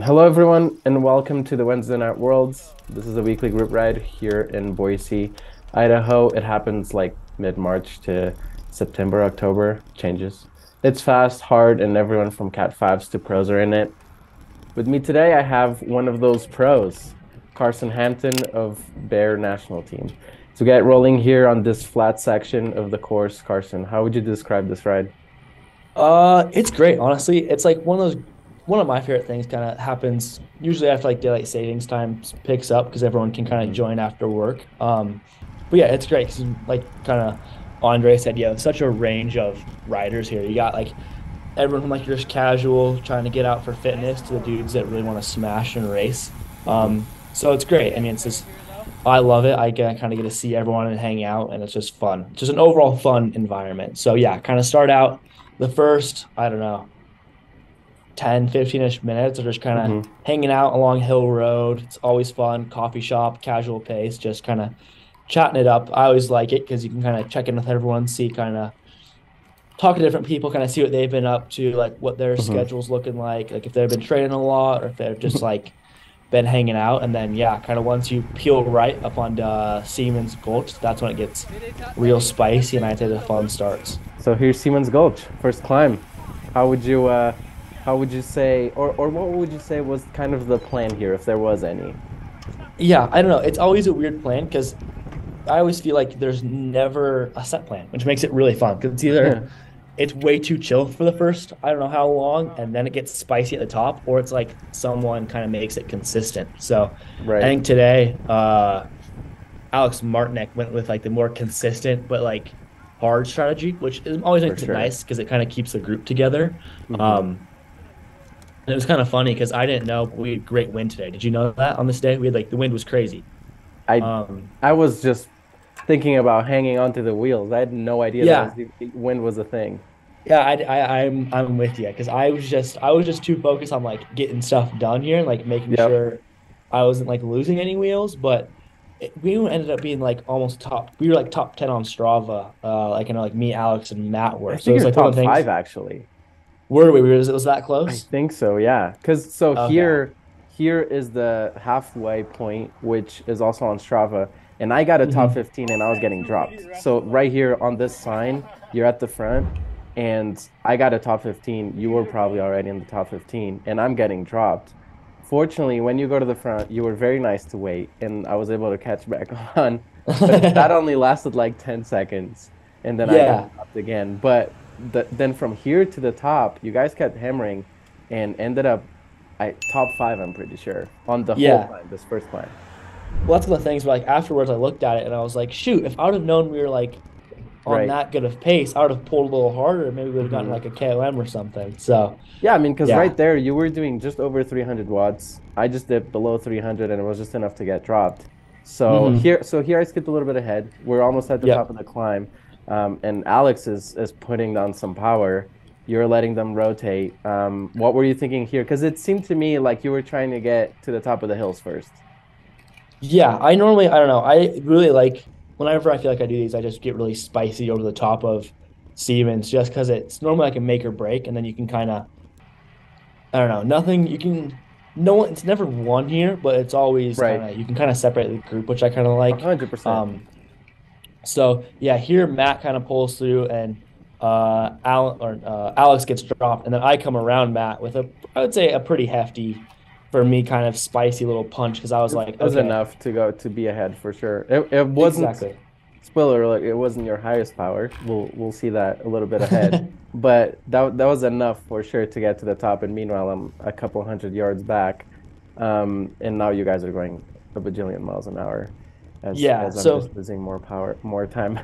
Hello, everyone, and welcome to the Wednesday Night Worlds. This is a weekly group ride here in Boise, Idaho. It happens like mid-March to September, October, changes. It's fast, hard, and everyone from Cat 5s to pros are in it. With me today, I have one of those pros, Carson Hampton of Bear National Team. To get rolling here on this flat section of the course, Carson, how would you describe this ride? It's great, honestly. It's like one of my favorite things kind of happens usually after like daylight savings time picks up because everyone can kind of Mhm. join after work. But yeah, it's great because like kind of Andre said, you have such a range of riders here. You got like everyone from like your just casual trying to get out for fitness to the dudes that really want to smash and race. Mhm. So it's great. I mean, it's just I love it. I get kind of get to see everyone and hang out, and it's just fun. It's just an overall fun environment. So yeah, kind of start out the first, I don't know, 10, 15-ish minutes of just kind of Mhm. hanging out along Hill Road. It's always fun. Coffee shop, casual pace, just kind of chatting it up. I always like it because you can kind of check in with everyone, see kind of talk to different people, kind of see what they've been up to, like what their Mhm. schedule's looking like if they've been training a lot or if they've just like been hanging out. And then, yeah, kind of once you peel right up on Siemens Gulch, that's when it gets real spicy and I'd say the fun starts. So here's Siemens Gulch, first climb. How would you how would you say or what would you say was kind of the plan here if there was any? Yeah, I don't know. It's always a weird plan because I always feel like there's never a set plan, which makes it really fun because it's either it's way too chill for the first, I don't know how long, and then it gets spicy at the top, or it's like someone kind of makes it consistent. So I Right, think today, Alex Martinek went with like the more consistent but like hard strategy, which always for makes it sure. nice because it kind of keeps the group together. Hmm. Um, and it was kind of funny because I didn't know we had great wind today. Did you know that on this day? We had like the wind was crazy. I Um, I was just thinking about hanging onto the wheels. I had no idea that was yeah, the wind was a thing. Yeah, I'm with you because I was just too focused on like getting stuff done here and like making Yep. sure I wasn't like losing any wheels. But we ended up being like almost top. We were like top 10 on Strava. Like like me, Alex, and Matt I were. So think it was you're like one top of the five things. actually. Were we? Was that I close? think so, yeah. Because so Okay. here is the halfway point, which is also on Strava, and I got a top Hmm. 15 and I was getting dropped. So right here on this sign, you're at the front, and I got a top 15. You were probably already in the top 15, and I'm getting dropped. Fortunately, when you go to the front, you were very nice to wait, and I was able to catch back on. But that only lasted like 10 seconds, and then I got Yeah, dropped again. But then from here to the top, you guys kept hammering and ended up top five, I'm pretty sure, on the whole yeah. climb, this first climb. Well, that's one of the things where like afterwards I looked at it and I was like, shoot, if I would have known we were like on Right. that good of pace, I would have pulled a little harder. Maybe we would have gotten Hmm. like a KOM or something. So Yeah, I mean, because right yeah. there, you were doing just over 300 watts. I just did below 300, and it was just enough to get dropped. Hmm. So here I skipped a little bit ahead. We're almost at the top Yep. of the climb, and Alex is putting on some power. You're letting them rotate. What were you thinking here? Because it seemed to me like you were trying to get to the top of the hills first. Yeah. I don't know. I really like whenever I feel like I do these, I just get really spicy over the top of Stevens just because it's normally like a make or break. And then you can kind of, I don't know, nothing, you can, no one, it's never one here, but it's always kind Right. of, you can kind of separate the group, which I kind of like. 100%. Um, So yeah, here Matt kind of pulls through and Alex gets dropped, and then I come around Matt with a I would say a pretty hefty for me kind of spicy little punch because I was like, It was okay, enough to go to be ahead for sure. It wasn't exactly. spoiler alert, it wasn't your highest power. We'll see that a little bit ahead. But that was enough for sure to get to the top. And meanwhile, I'm a couple hundred yards back. And now you guys are going a bajillion miles an hour Yeah, as I'm just so losing more power, more time.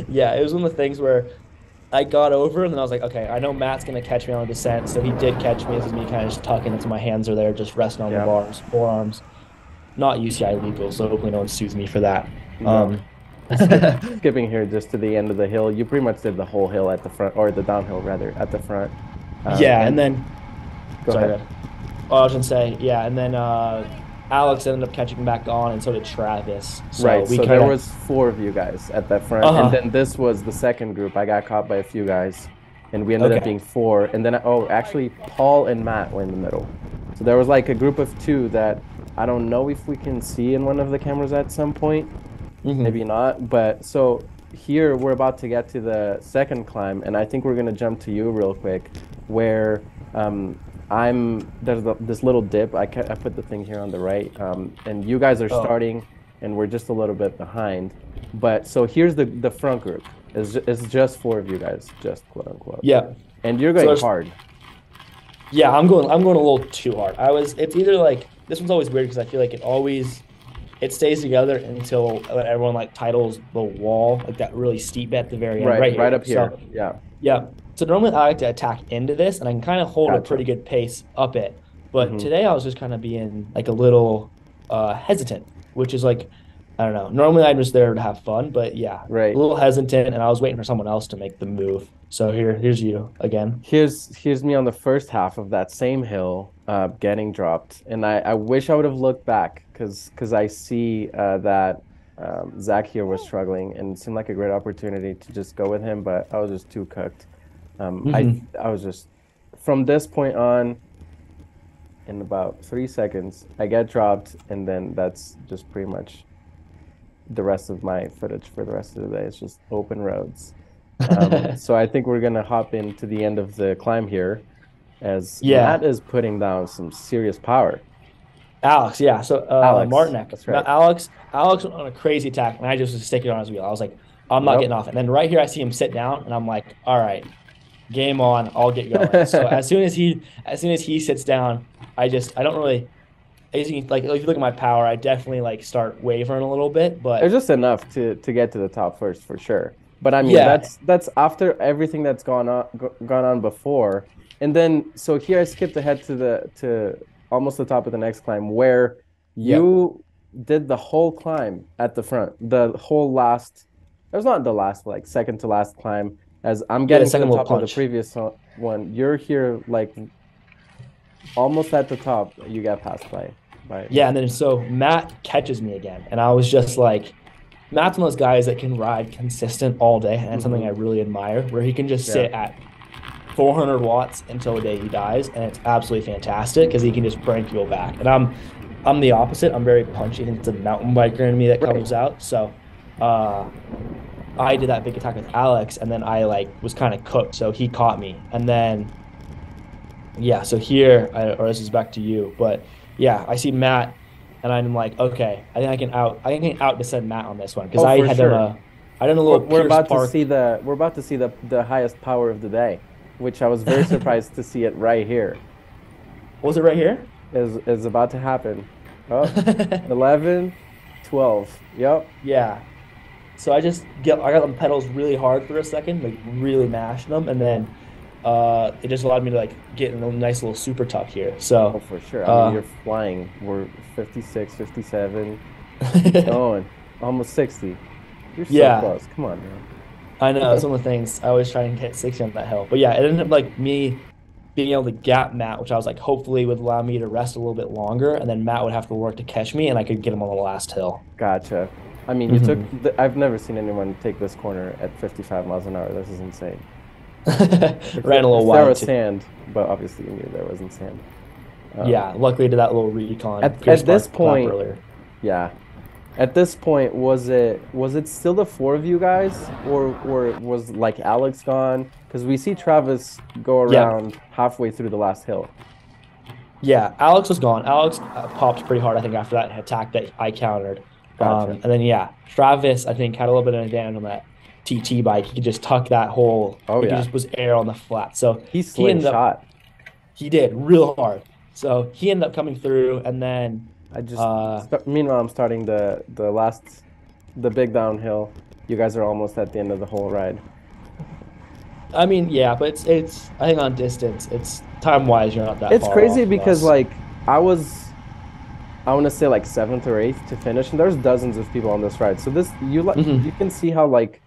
yeah, it was one of the things where I got over and then I was like, okay, I know Matt's gonna catch me on the descent, so he did catch me. This is me kind of just tucking into my hands are there, just resting on the Yeah. bars, forearms. Not UCI legal, so hopefully no one sues me for that. No. Um, Skipping here just to the end of the hill. You pretty much did the whole hill at the front, or the downhill rather, at the front. yeah, and And then go sorry, ahead. go ahead. Oh, I was gonna say, yeah, and then Alex ended up catching back on, and so did Travis. So Right, we so kind there of, was four of you guys at that front, and uh-huh, then this was the second group. I got caught by a few guys. and we ended up Okay. being four. And then oh, actually, Paul and Matt were in the middle. So there was like a group of two that I don't know if we can see in one of the cameras at some point. Maybe Hmm. not. But so here we're about to get to the second climb, and I think we're gonna jump to you real quick, where this little dip. I put the thing here on the right, and you guys are Oh, starting, and we're just a little bit behind. But so here's the front group. It's just four of you guys, just quote unquote, yeah. and you're So going there's hard. Yeah, I'm going a little too hard. It's either like this one's always weird because I feel like it stays together until everyone like titles the wall, like that really steep bit at the very end, Right, right right here. up here. So Yeah, yeah. So normally I like to attack into this and I can kind of hold a gotcha. pretty good pace up it. But Hmm. today I was just kind of being like a little hesitant, which is like, I don't know. Normally I'm just there to have fun, but yeah, a Right. little hesitant and I was waiting for someone else to make the move. So here's you again. Here's me on the first half of that same hill, getting dropped, and I wish I would have looked back because I see that Zach here was struggling, and it seemed like a great opportunity to just go with him, but I was just too cooked. Hmm. I was just from this point on, in about 3 seconds, I get dropped, and then that's just pretty much the rest of my footage for the rest of the day. It's just open roads. So I think we're gonna hop into the end of the climb here as Yeah. Matt is putting down some serious power. Alex, yeah. So Alex, Martinek. that's Now right. Alex went on a crazy attack, and I just was sticking on his wheel. I was like, I'm not getting Yep. off. And then right here, I see him sit down, and I'm like, all right, game on. I'll get going. So as soon as he sits down, I don't really, as you, like, if you look at my power, I definitely like start wavering a little bit. It's But just enough to get to the top first for sure. But I mean, yeah, that's after everything that's gone on before. And then so here I skipped ahead to almost the top of the next climb where yep, you did the whole climb at the front. The whole last, it was not the last, like second to last climb. As I'm yeah. The getting to the second little top of the punch. previous one, you're here like almost at the top. You get passed by Yeah, and then so Matt catches me again, and I was just like, Matt's one of those guys that can ride consistent all day, and it's something I hmm. really admire, where he can just Yeah. sit at 400 watts until the day he dies, and it's absolutely fantastic because he can just bring people back. And I'm the opposite. I'm very punchy. I think it's a mountain biker in me that Right. comes out. So uh, I did that big attack with Alex, and then I like was kind of cooked. So he caught me, and then yeah. So here, or this is back to you, but yeah, I see Matt, and I'm like, okay, I think I can out descend Matt on this one because Oh, for sure. I done a little We're Pierce about to see Park. the highest power of the day, which I was very surprised to see it right here. Was it right here? Is about to happen. Oh, 11, 12. Yep. Yeah. So I got the pedals really hard for a second, like really mashing them, and then it just allowed me to like get in a nice little super tuck here. Oh, So for sure. I mean, uh you're flying. We're 56, 57. Keep going. Almost 60. You're so yeah, close. Come on, I know it's man. one of the things I always try and hit 60 on that hill. But yeah, it ended up like me being able to gap Matt, which I was like hopefully would allow me to rest a little bit longer, and then Matt would have to work to catch me, and I could get him on the last hill. Gotcha. I mean, Hmm. I've never seen anyone take this corner at 55 miles an hour. This is insane. Ran a little If there wide was too. sand, but obviously you knew there wasn't sand. Um, Yeah, luckily I did that little recon Pierce at this Park lap point, earlier. yeah. At this point, was it still the four of you guys, or was like Alex gone? Because we see Travis go Yeah, around halfway through the last hill. yeah, Alex was gone. Alex popped pretty hard, I think, after that attack that I countered. Gotcha. And then yeah, Travis, I think, had a little bit of an advantage on that TT bike. He could just tuck that whole. Oh It could yeah, just was air on the flat. So he he ended up. slingshot. He did real hard. So he ended up coming through, and then I just uh, meanwhile I'm starting the big downhill. You guys are almost at the end of the whole ride. I mean, yeah, but it's I think on distance, it's time wise, you're not that It's far crazy off of because us. like I want to say like seventh or eighth to finish, and there's dozens of people on this ride. So this you Hmm. can see how like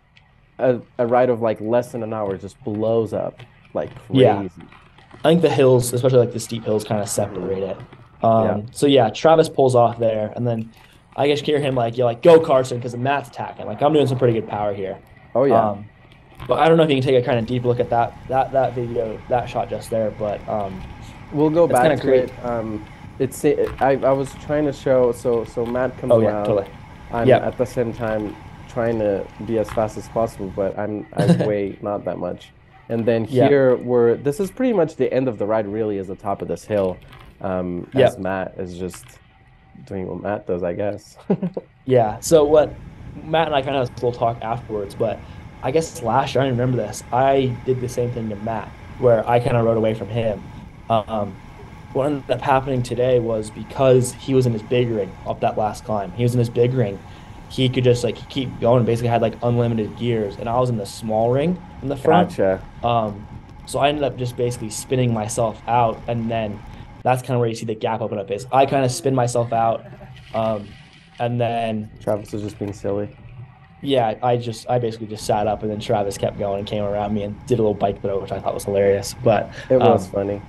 a ride of like less than an hour just blows up like Yeah, crazy. I think the hills, especially like the steep hills, kind of Hmm. separate it. Yeah. So yeah, Travis pulls off there, and then I just hear him like, "You're like go Carson," because Matt's attacking. Like I'm doing some pretty good power here. Oh yeah. Um, But I don't know if you can take a kind of deep look at that video, that shot just there. But We'll go it's kind back of to crazy. it. I was trying to show, so Matt comes Oh yeah, around. totally. I'm Yeah, at the same time trying to be as fast as possible, but I weigh not that much. And then yeah, here we're this is pretty much the end of the ride, really, is the top of this hill. As yeah, Matt is just doing what Matt does, I guess. yeah. So what Matt and I kind of had a little talk afterwards, but I guess last year I remember this. I did the same thing to Matt, where I kind of rode away from him. What ended up happening today was because he was in his big ring up that last climb. He was in his big ring. He could just like keep going, basically had like unlimited gears. And I was in the small ring in the front. Gotcha. Um, so I ended up just basically spinning myself out. And then that's kind of where you see the gap open up is I kind of spin myself out. Um, and then Travis is just being silly. yeah, I basically just sat up and then Travis kept going and came around me and did a little bike throw, which I thought was hilarious. But It was funny.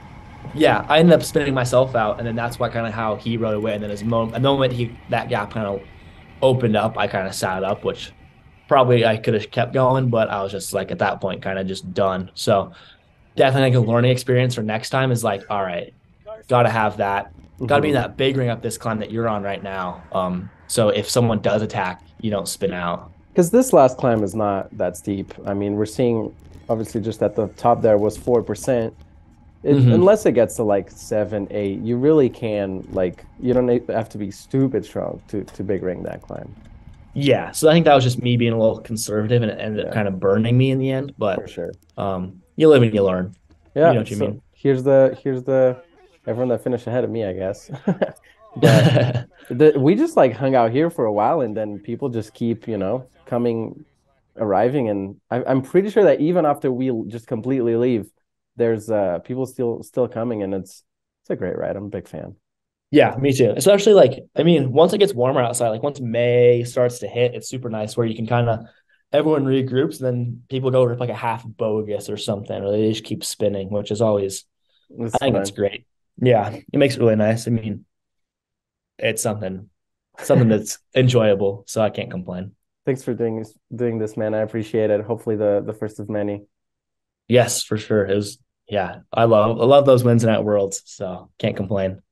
yeah, I ended up spinning myself out, and then that's why kind of how he rode away. And then as the moment he that gap kind of opened up, I kind of sat up, which probably I could have kept going, but I was just like at that point kind of just done. So definitely like a learning experience for next time is like, all right, got to have that, got to be in Hmm. that big ring up this climb that you're on right now. So if someone does attack, you don't spin out. Because this last climb is not that steep. I mean, we're seeing obviously just at the top there was 4%. Mm-hmm. Unless it gets to like 7, 8, you really can like you don't have to be stupid strong to big ring that climb. Yeah, so I think that was just me being a little conservative, and it ended up Yeah, kind of burning me in the end. for But sure. you live and you learn. You know Yeah, what you so mean. here's the everyone that finished ahead of me, I guess. But we just like hung out here for a while, and then people just keep, coming, arriving, and I'm pretty sure that even after we just completely leave, there's people still coming, and it's a great ride. I'm a big fan. Yeah, me too. Especially like, I mean, once it gets warmer outside, like once May starts to hit, it's super nice where you can kind of everyone regroups and then people go rip like a half bogus or something, or they just keep spinning, which is always, I It's think it's fun. great. Yeah, it makes it really nice. I mean, it's something that's enjoyable, so I can't complain. Thanks for doing this, man. I appreciate it. Hopefully the first of many. Yes, for sure. It was, yeah, I love those Wednesday night worlds, so can't complain.